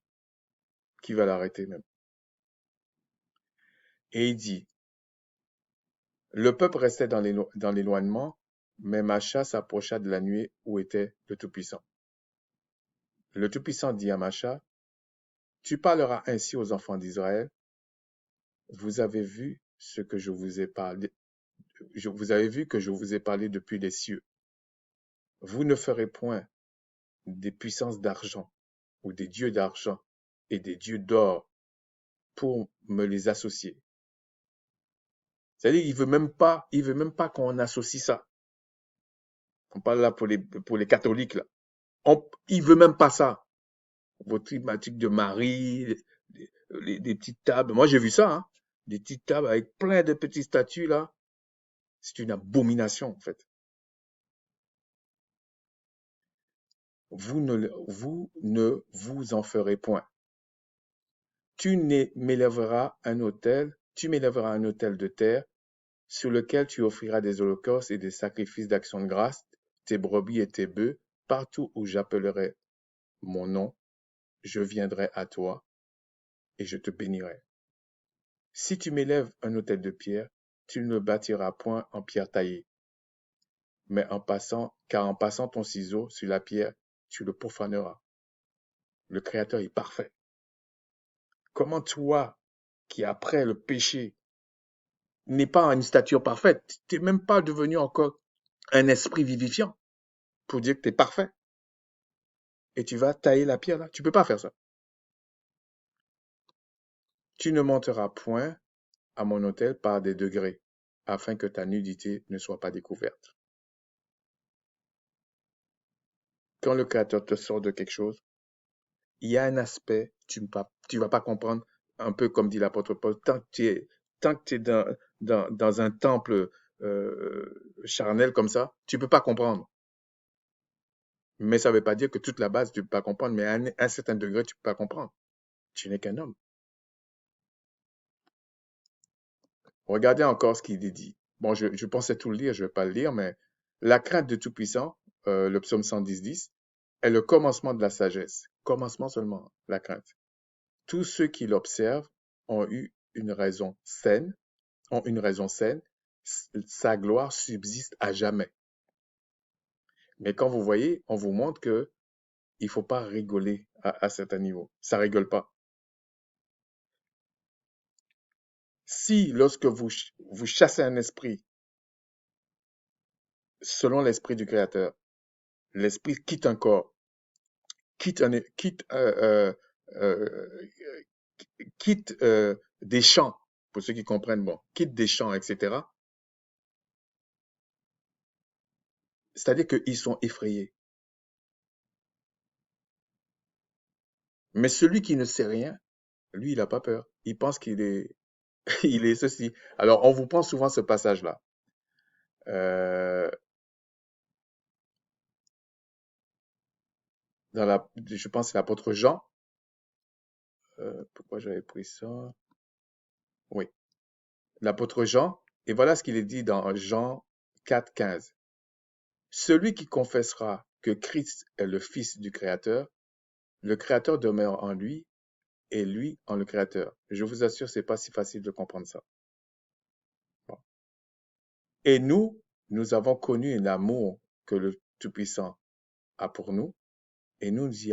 Qui va l'arrêter même? Et il dit, le peuple restait dans l'éloignement, mais Macha s'approcha de la nuée où était le Tout-Puissant. Le Tout-Puissant dit à Macha, tu parleras ainsi aux enfants d'Israël. Vous avez vu ce que je vous ai parlé. Vous avez vu que je vous ai parlé depuis les cieux. Vous ne ferez point des puissances d'argent ou des dieux d'argent et des dieux d'or pour me les associer. C'est-à-dire, il veut même pas qu'on associe ça. On parle là pour les catholiques, là. Il veut même pas ça. vos thématiques de Marie, des petites tables. Moi, j'ai vu ça, hein. Des petites tables avec plein de petites statues, là. C'est une abomination, en fait. Vous ne vous en ferez point. Tu m'élèveras un autel de terre sur lequel tu offriras des holocaustes et des sacrifices d'action de grâce, tes brebis et tes bœufs, partout où j'appellerai mon nom, je viendrai à toi et je te bénirai. Si tu m'élèves un autel de pierre, tu ne le bâtiras point en pierre taillée, mais car en passant ton ciseau sur la pierre, tu le profaneras. Le Créateur est parfait. Comment toi, qui après le péché, n'es pas à une stature parfaite, tu n'es même pas devenu encore un esprit vivifiant pour dire que tu es parfait, et tu vas tailler la pierre là? Tu peux pas faire ça. Tu ne monteras point à mon autel par des degrés, afin que ta nudité ne soit pas découverte. Quand le Créateur te sort de quelque chose, il y a un aspect, tu vas pas comprendre, un peu comme dit l'apôtre Paul, tant que tu es dans un temple charnel comme ça, tu peux pas comprendre. Mais ça ne veut pas dire que toute la base, tu peux pas comprendre, mais à un certain degré, tu peux pas comprendre. Tu n'es qu'un homme. Regardez encore ce qu'il est dit. Bon, je pensais tout le lire, je vais pas le lire, mais la crainte de Tout-Puissant, le psaume 110, est le commencement de la sagesse. Commencement seulement, la crainte. Tous ceux qui l'observent ont eu une raison saine, ont une raison saine, sa gloire subsiste à jamais. Mais quand vous voyez, on vous montre que il faut pas rigoler à certains niveaux. Ça rigole pas. Si, lorsque vous chassez un esprit selon l'esprit du Créateur, l'esprit quitte un corps, quitte, quitte des champs, pour ceux qui comprennent, bon, quitte des champs, etc., c'est-à-dire qu'ils sont effrayés. Mais celui qui ne sait rien, lui, il n'a pas peur. Il pense qu'il est, il est ceci. Alors, on vous prend souvent ce passage-là. Euh, je pense que c'est l'apôtre Jean. Pourquoi j'avais pris ça? Oui, l'apôtre Jean. Et voilà ce qu'il est dit dans Jean 4,15. Celui qui confessera que Christ est le Fils du Créateur, le Créateur demeure en lui et lui en le Créateur. Je vous assure, c'est pas si facile de comprendre ça. Bon. Et nous avons connu l'amour que le Tout-Puissant a pour nous et nous y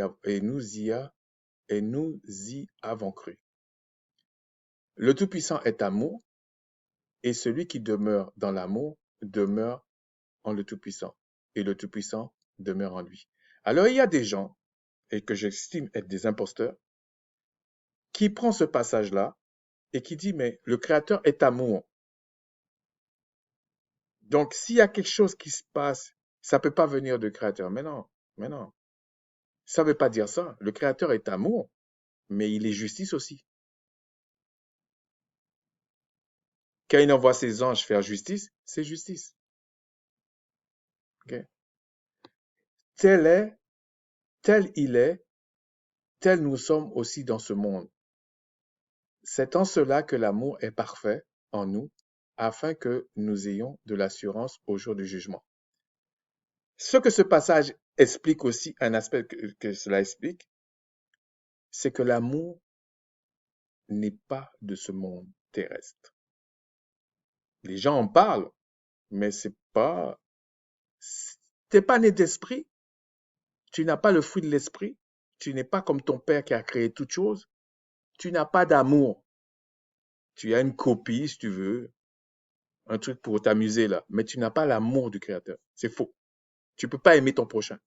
avons cru. Le Tout-Puissant est amour et celui qui demeure dans l'amour demeure en le Tout-Puissant et le Tout-Puissant demeure en lui. Alors il y a des gens, et que j'estime être des imposteurs, qui prend ce passage-là et qui dit, mais le Créateur est amour. Donc, s'il y a quelque chose qui se passe, ça ne peut pas venir du Créateur. Mais non. Ça ne veut pas dire ça. Le Créateur est amour, mais il est justice aussi. Quand il envoie ses anges faire justice, c'est justice. Okay? Tel est, tel il est, tel nous sommes aussi dans ce monde. C'est en cela que l'amour est parfait en nous, afin que nous ayons de l'assurance au jour du jugement. Ce que ce passage explique aussi, un aspect que cela explique, c'est que l'amour n'est pas de ce monde terrestre. Les gens en parlent, mais t'es pas né d'esprit, tu n'as pas le fruit de l'esprit, tu n'es pas comme ton père qui a créé toute chose, tu n'as pas d'amour. Tu as une copie, si tu veux, un truc pour t'amuser là, mais tu n'as pas l'amour du Créateur. C'est faux. Tu peux pas aimer ton prochain.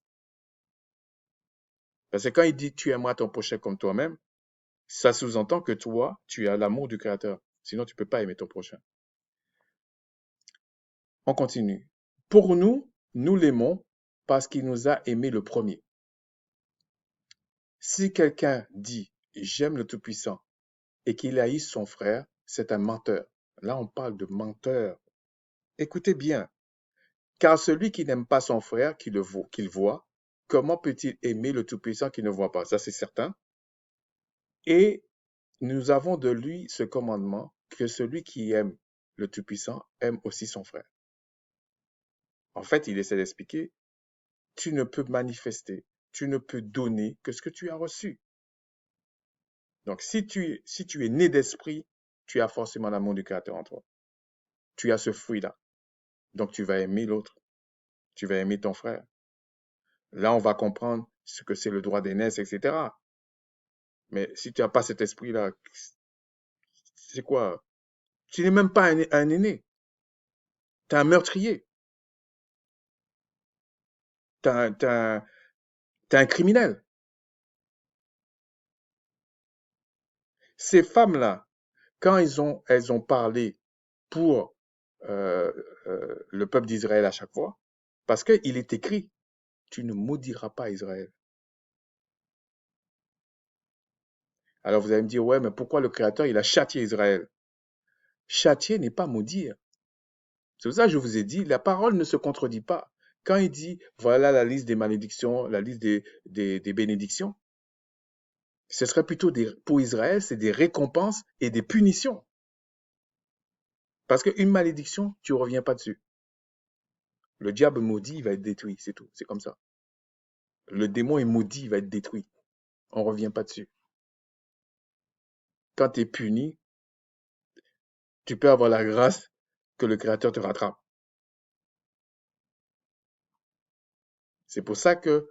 Parce que quand il dit tu aimeras ton prochain comme toi-même, ça sous-entend que toi, tu as l'amour du Créateur. Sinon, tu peux pas aimer ton prochain. On continue. Pour nous, nous l'aimons parce qu'il nous a aimés le premier. Si quelqu'un dit j'aime le Tout-Puissant et qu'il haïsse son frère, c'est un menteur. Là, on parle de menteur. Écoutez bien, car celui qui n'aime pas son frère qu'il voit, comment peut-il aimer le Tout-Puissant qu'il ne voit pas? Ça, c'est certain. Et nous avons de lui ce commandement que celui qui aime le Tout-Puissant aime aussi son frère. En fait, il essaie d'expliquer, tu ne peux manifester, tu ne peux donner que ce que tu as reçu. Donc, si tu es né d'esprit, tu as forcément l'amour du Créateur en toi. Tu as ce fruit-là. Donc, tu vas aimer l'autre. Tu vas aimer ton frère. Là, on va comprendre ce que c'est le droit d'aînesse, etc. Mais si tu n'as pas cet esprit-là, c'est quoi? Tu n'es même pas un aîné. Tu es un meurtrier. Tu es un criminel. Ces femmes-là, quand elles ont parlé pour euh, le peuple d'Israël à chaque fois, parce qu'il est écrit, tu ne maudiras pas Israël. Alors vous allez me dire, ouais, mais pourquoi le Créateur, il a châtié Israël? Châtier n'est pas maudire. C'est pour ça que je vous ai dit, la parole ne se contredit pas. Quand il dit, voilà la liste des malédictions, la liste des bénédictions, ce serait plutôt pour Israël, c'est des récompenses et des punitions. Parce qu'une malédiction, tu ne reviens pas dessus. Le diable maudit, il va être détruit, c'est tout, c'est comme ça. Le démon est maudit, il va être détruit. On ne revient pas dessus. Quand tu es puni, tu peux avoir la grâce que le Créateur te rattrape. C'est pour ça que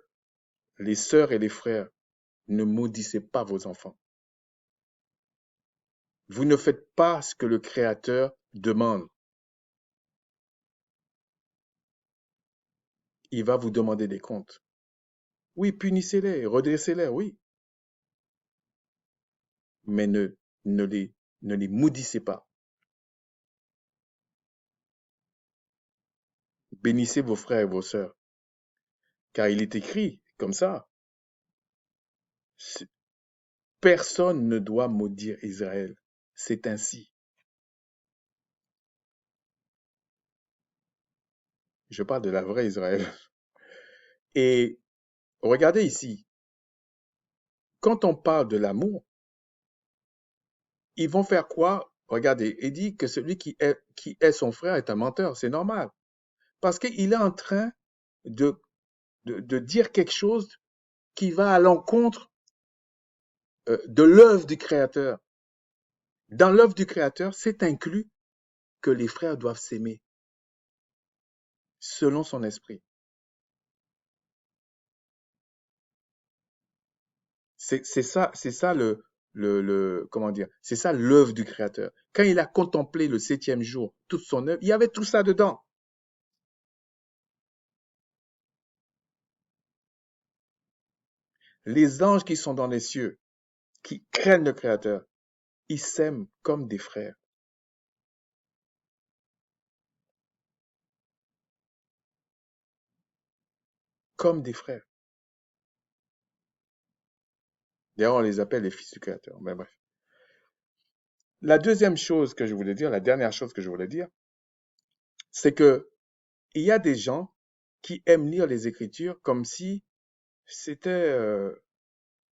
les sœurs et les frères, ne maudissez pas vos enfants. Vous ne faites pas ce que le Créateur demande. Il va vous demander des comptes. Oui, punissez-les, redressez-les, oui. Mais ne les, ne les maudissez pas. Bénissez vos frères et vos sœurs. Car il est écrit comme ça. Personne ne doit maudire Israël. C'est ainsi. Je parle de la vraie Israël. Et regardez ici, quand on parle de l'amour, ils vont faire quoi? Regardez, il dit que celui qui est son frère est un menteur. C'est normal. Parce qu'il est en train de, de dire quelque chose qui va à l'encontre de l'œuvre du Créateur. Dans l'œuvre du Créateur, c'est inclus que les frères doivent s'aimer selon son esprit. C'est ça comment dire, c'est ça l'œuvre du Créateur. Quand il a contemplé le 7e jour, toute son œuvre, il y avait tout ça dedans. Les anges qui sont dans les cieux, qui craignent le Créateur, ils s'aiment comme des frères, comme des frères. D'ailleurs, on les appelle les fils du Créateur. Mais bref. La deuxième chose que je voulais dire, la dernière chose que je voulais dire, c'est que il y a des gens qui aiment lire les Écritures comme si c'était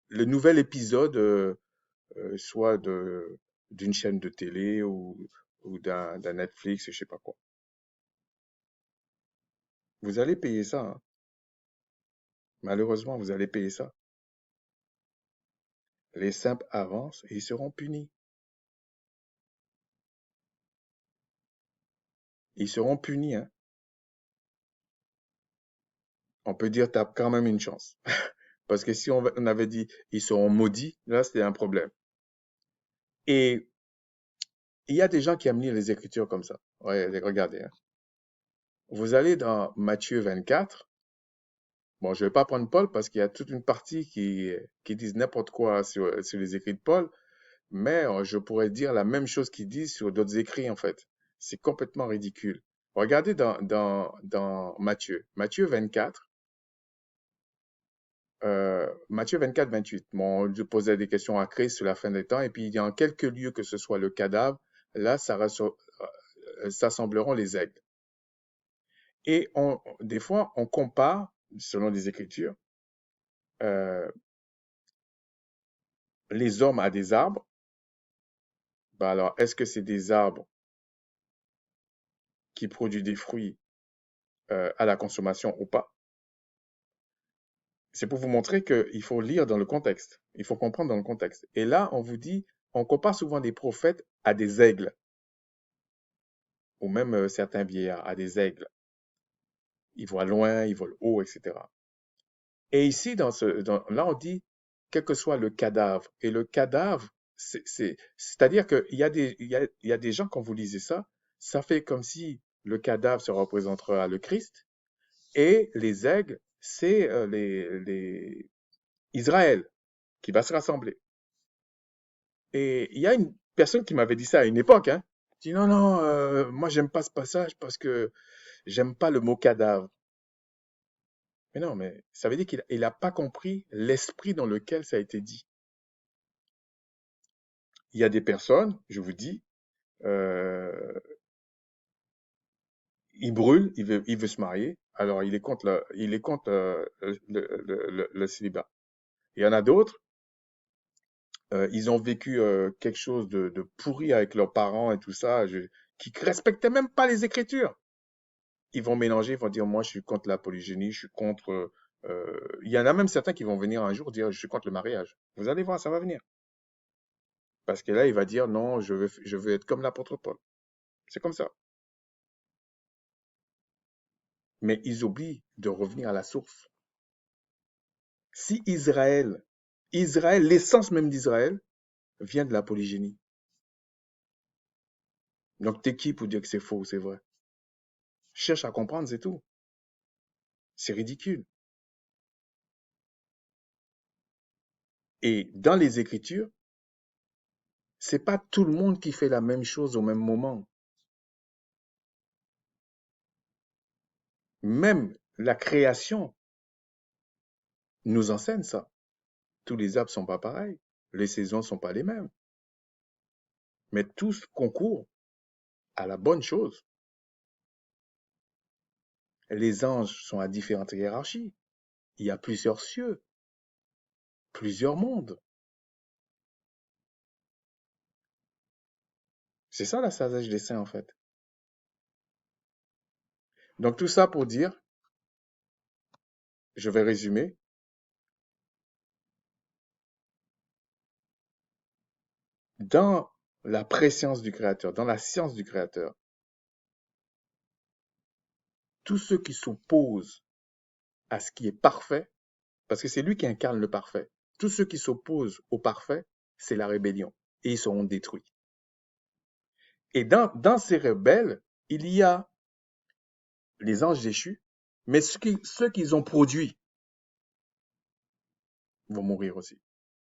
le nouvel épisode, soit d'une chaîne de télé ou d'un Netflix, je sais pas quoi. Vous allez payer ça, hein. Malheureusement, vous allez payer ça. Les simples avancent et ils seront punis. Ils seront punis, hein. On peut dire, t'as quand même une chance. Parce que si on avait dit, ils seront maudits, là, c'était un problème. Et il y a des gens qui aiment lire les Écritures comme ça. Ouais, regardez, hein. Vous allez dans Matthieu 24. Bon, je vais pas prendre Paul parce qu'il y a toute une partie qui disent n'importe quoi sur les écrits de Paul, mais je pourrais dire la même chose qu'ils disent sur d'autres écrits, en fait. C'est complètement ridicule. Regardez dans Matthieu. Matthieu 24, Matthieu 24, 28. Bon, Dieu posait des questions à Christ sur la fin des temps, et puis il dit en quelque lieu que ce soit le cadavre, là, s'assembleront les aigles. Et des fois, on compare, selon les Écritures, euh, les hommes à des arbres. Ben alors, est-ce que c'est des arbres qui produisent des fruits à la consommation ou pas? C'est pour vous montrer qu'il faut lire dans le contexte. Il faut comprendre dans le contexte. Et là, on vous dit, on compare souvent des prophètes à des aigles, ou même certains vieillards à des aigles. Ils voient loin, ils volent haut, etc. Et ici, là, on dit, quel que soit le cadavre. Et le cadavre, c'est-à-dire qu'il y a il y a des gens, quand vous lisez ça, ça fait comme si le cadavre se représentera le Christ, et les aigles, c'est Israël qui va se rassembler. Et il y a une personne qui m'avait dit ça à une époque, hein. Il dit non, non, moi j'aime pas ce passage parce que j'aime pas le mot cadavre. Mais non, mais ça veut dire qu'il a pas compris l'esprit dans lequel ça a été dit. Il y a des personnes, je vous dis, euh, il brûle, il veut se marier, alors il est contre le célibat. Il y en a d'autres, ils ont vécu quelque chose de pourri avec leurs parents et tout ça, qui respectaient même pas les Écritures. Ils vont mélanger, ils vont dire, moi, je suis contre la polygynie, je suis contre... il y en a même certains qui vont venir un jour dire, je suis contre le mariage. Vous allez voir, ça va venir. Parce que là, il va dire, non, je veux être comme l'apôtre Paul. C'est comme ça. Mais ils oublient de revenir à la source. Si Israël, l'essence même d'Israël, vient de la polygynie. Donc, t'es qui pour dire que c'est faux ou c'est vrai? Cherche à comprendre, c'est tout. C'est ridicule. Et dans les Écritures, c'est pas tout le monde qui fait la même chose au même moment. Même la création nous enseigne ça. Tous les arbres sont pas pareils. Les saisons sont pas les mêmes. Mais tous concourent à la bonne chose. Les anges sont à différentes hiérarchies. Il y a plusieurs cieux, plusieurs mondes. C'est ça la sagesse des saints, en fait. Donc tout ça pour dire, je vais résumer, dans la préscience du Créateur, dans la science du Créateur, tous ceux qui s'opposent à ce qui est parfait, parce que c'est lui qui incarne le parfait, tous ceux qui s'opposent au parfait, c'est la rébellion, et ils seront détruits. Et dans ces rebelles, il y a les anges déchus, mais ceux qu'ils ont produits vont mourir aussi,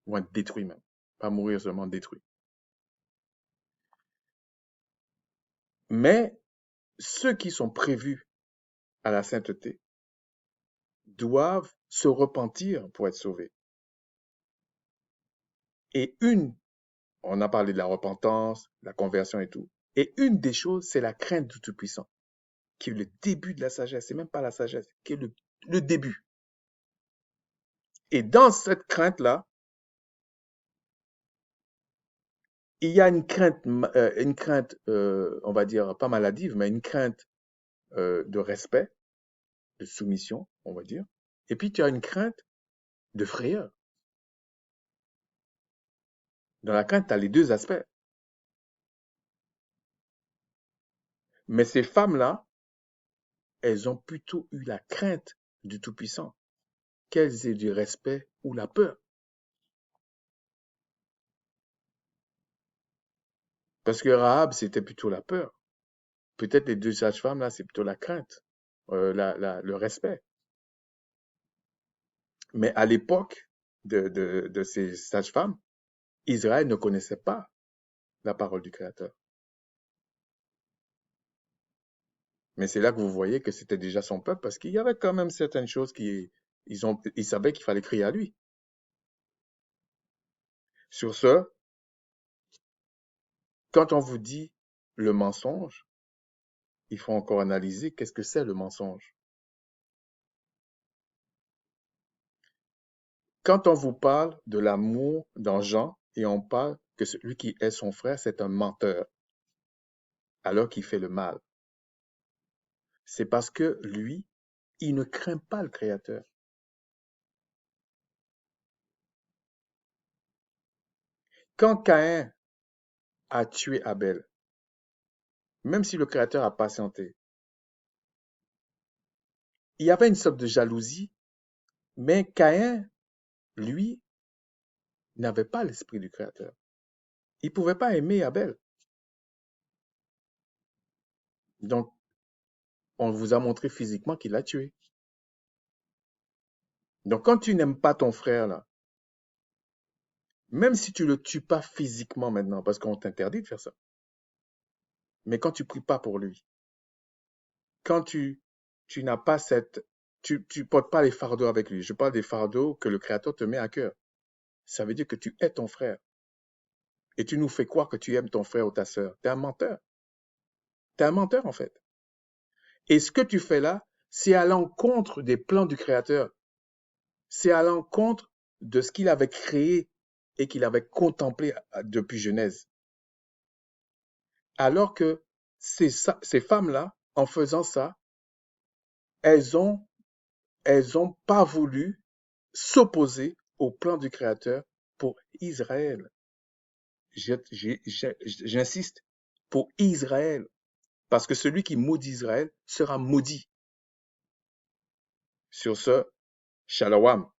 vont être détruits même. Pas mourir seulement, détruits. Mais ceux qui sont prévus à la sainteté doivent se repentir pour être sauvés. Et on a parlé de la repentance, la conversion et tout. Et une des choses, c'est la crainte du Tout-Puissant, qui est le début de la sagesse. C'est même pas la sagesse, qui est le début. Et dans cette crainte-là, il y a une crainte, on va dire, pas maladive, mais une crainte de respect, de soumission, on va dire. Et puis, tu as une crainte de frayeur. Dans la crainte, tu as les deux aspects. Mais ces femmes-là, elles ont plutôt eu la crainte du Tout-Puissant, qu'elles aient du respect ou la peur. Parce que Rahab, c'était plutôt la peur. Peut-être les deux sages-femmes, là, c'est plutôt la crainte, le respect. Mais à l'époque de ces sages-femmes, Israël ne connaissait pas la parole du Créateur. Mais c'est là que vous voyez que c'était déjà son peuple, parce qu'il y avait quand même certaines choses Ils savaient qu'il fallait crier à lui. Sur ce, quand on vous dit le mensonge, il faut encore analyser qu'est-ce que c'est le mensonge. Quand on vous parle de l'amour dans Jean et on parle que celui qui est son frère, c'est un menteur, alors qu'il fait le mal, c'est parce que lui, il ne craint pas le Créateur. Quand Caïn a tué Abel, même si le Créateur a patienté, il y avait une sorte de jalousie, mais Caïn, lui, n'avait pas l'esprit du Créateur. Il ne pouvait pas aimer Abel. Donc, on vous a montré physiquement qu'il l'a tué. Donc, quand tu n'aimes pas ton frère, là, même si tu le tues pas physiquement maintenant, parce qu'on t'interdit de faire ça, mais quand tu pries pas pour lui, quand tu n'as pas tu portes pas les fardeaux avec lui. Je parle des fardeaux que le Créateur te met à cœur. Ça veut dire que tu es ton frère. Et tu nous fais croire que tu aimes ton frère ou ta sœur. Tu es un menteur. Tu es un menteur, en fait. Et ce que tu fais là, c'est à l'encontre des plans du Créateur. C'est à l'encontre de ce qu'il avait créé et qu'il avait contemplé depuis Genèse. Alors que ces femmes-là, en faisant ça, elles ont, elles ont pas voulu s'opposer au plan du Créateur pour Israël. J'insiste, pour Israël. Parce que celui qui maudit Israël sera maudit. Sur ce, shalom.